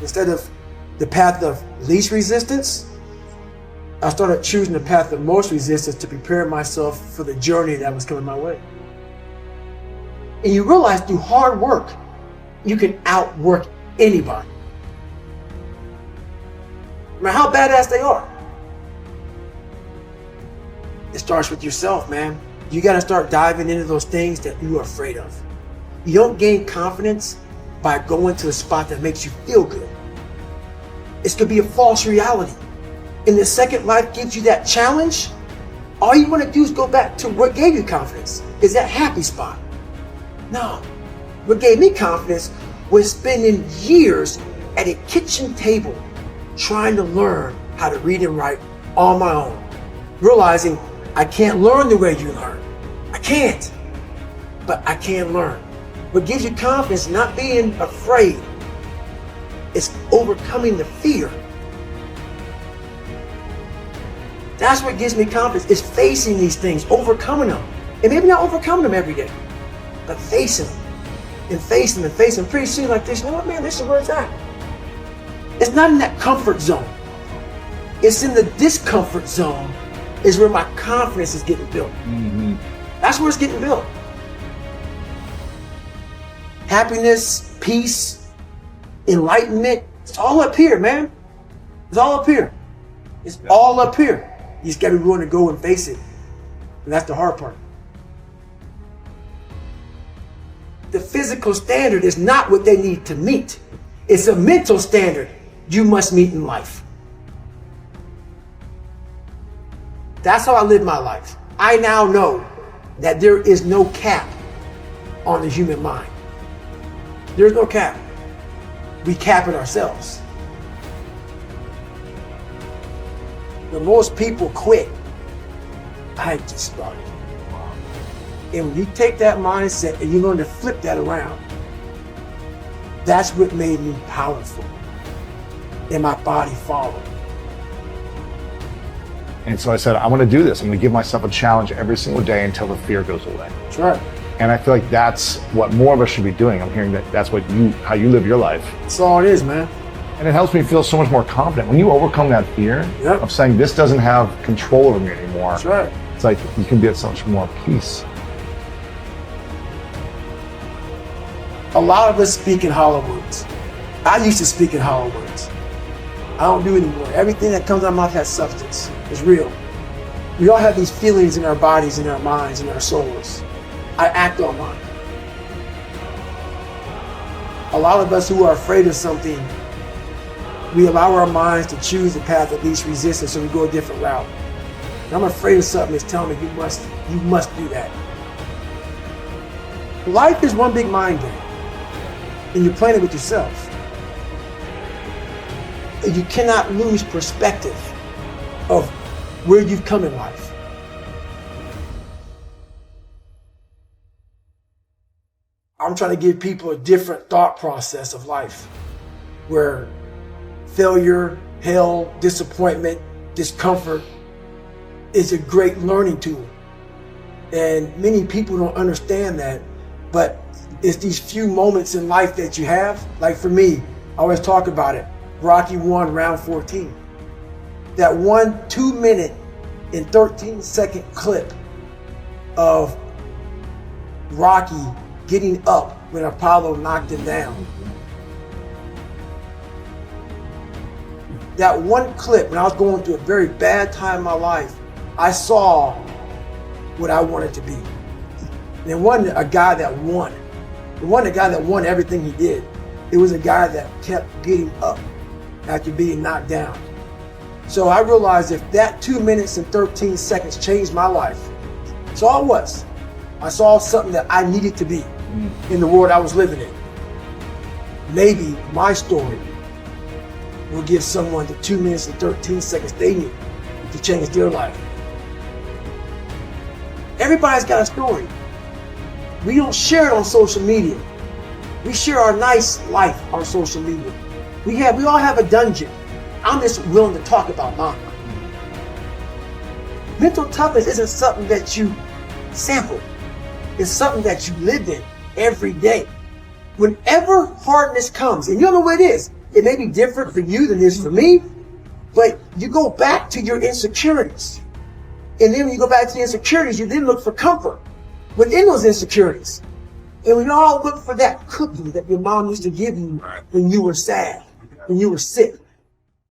Instead of the path of least resistance, I started choosing the path of most resistance to prepare myself for the journey that was coming my way. And you realize through hard work, you can outwork anybody, no matter how badass they are. It starts with yourself, man. You got to start diving into those things that you are afraid of. You don't gain confidence by going to a spot that makes you feel good. It's going to be a false reality. And the second life gives you that challenge, all you want to do is go back to what gave you confidence, is that happy spot. No, what gave me confidence was spending years at a kitchen table trying to learn how to read and write on my own, realizing I can't learn the way you learn. I can't, but I can learn. What gives you confidence, not being afraid, is overcoming the fear. That's what gives me confidence, is facing these things, overcoming them. And maybe not overcoming them every day, but facing them and facing them and facing them. Pretty soon like this, you know what, man, this is where it's at. It's not in that comfort zone. It's in the discomfort zone is where my confidence is getting built. Mm-hmm. That's where it's getting built. Happiness, peace, enlightenment, it's all up here, man. It's all up here. It's all up here. You just gotta be willing to go and face it. And that's the hard part. The physical standard is not what they need to meet. It's a mental standard you must meet in life. That's how I live my life. I now know that there is no cap on the human mind. There's no cap. We cap it ourselves. When most people quit, I just started. And when you take that mindset and you learn to flip that around, that's what made me powerful. And my body followed. And so I said, I want to do this. I'm going to give myself a challenge every single day until the fear goes away. That's right. And I feel like that's what more of us should be doing. I'm hearing that that's how you live your life. That's all it is, man. And it helps me feel so much more confident. When you overcome that fear of saying this doesn't have control over me anymore, that's right. It's like you can be at so much more peace. A lot of us speak in hollow words. I used to speak in hollow words. I don't do it anymore. Everything that comes out of my mouth has substance. It's real. We all have these feelings in our bodies, in our minds, in our souls. I act on mine. A lot of us who are afraid of something, we allow our minds to choose the path of least resistance, so we go a different route. And I'm afraid of something that's telling me you must do that. Life is one big mind game, and you're playing it with yourself. You cannot lose perspective of where you've come in life. I'm trying to give people a different thought process of life, where failure, hell, disappointment, discomfort is a great learning tool. And many people don't understand that, but it's these few moments in life that you have. Like for me, I always talk about it, Rocky 1, round 14. That 2 minute and 13-second clip of Rocky getting up when Apollo knocked him down. That one clip, when I was going through a very bad time in my life, I saw what I wanted to be. And it wasn't a guy that won. It wasn't a guy that won everything he did. It was a guy that kept getting up after being knocked down. So I realized if that 2 minutes and 13 seconds changed my life, that's all it was. I saw something that I needed to be in the world I was living in. Maybe my story will give someone the 2 minutes and 13 seconds they need to change their life. Everybody's got a story. We don't share it on social media. We share our nice life on social media. We all have a dungeon. I'm just willing to talk about mine. Mental toughness isn't something that you sample. It's something that you live in every day. Whenever hardness comes, and you don't know what it is, It may be different for you than it is for me, but you go back to your insecurities. And then when you go back to the insecurities, you then look for comfort within those insecurities. And we all look for that cookie that your mom used to give you when you were sad, when you were sick.